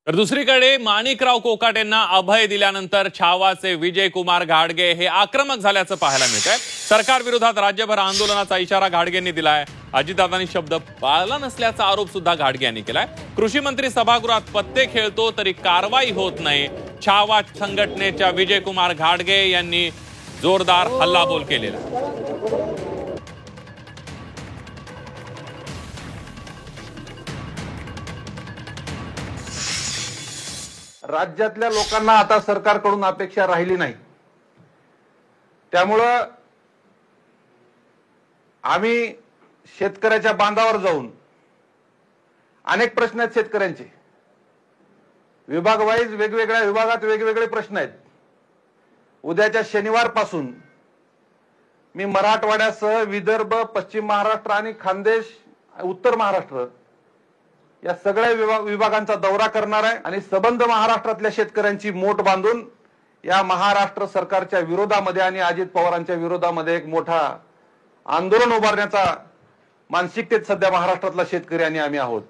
तर दुसरीकडे माणिकराव कोकाटेंना अभय दिल्यानंतर छावाचे विजयकुमार घाडगे हे आक्रमक झाल्याचं पाहायला मिळतंय। सरकार विरोधात राज्यभर आंदोलनाचा इशारा घाडगेंनी दिलाय। अजितदादांनी शब्द पाळला नसल्याचा आरोप सुद्धा घाडगे यांनी केलाय। कृषी मंत्री सभागृहात पत्ते खेळतो तरी कारवाई होत नाही। छावा संघटनेच्या विजयकुमार घाडगे यांनी जोरदार हल्लाबोल केलेला। राज्यातल्या लोकांना आता सरकारकडून अपेक्षा राहिली नाही। त्यामुळे आम्ही शेतकऱ्याच्या बांधावर जाऊन अनेक प्रश्न आहेत शेतकऱ्यांचे, विभाग वाईज वेगवेगळ्या विभागात वेगवेगळे प्रश्न आहेत। उद्याच्या शनिवार पासून मी मराठवाड्यासह विदर्भ, पश्चिम महाराष्ट्र आणि खानदेश, उत्तर महाराष्ट्र या सगळ्या विभागांचा दौरा करणार आहे आणि सबंध महाराष्ट्रातल्या शेतकऱ्यांची मोठ बांधून या महाराष्ट्र सरकारच्या विरोधामध्ये आणि अजित पवारांच्या विरोधामध्ये एक मोठा आंदोलन उभारण्याचा मानसिकतेत सध्या महाराष्ट्रातला शेतकरी आणि आम्ही आहोत।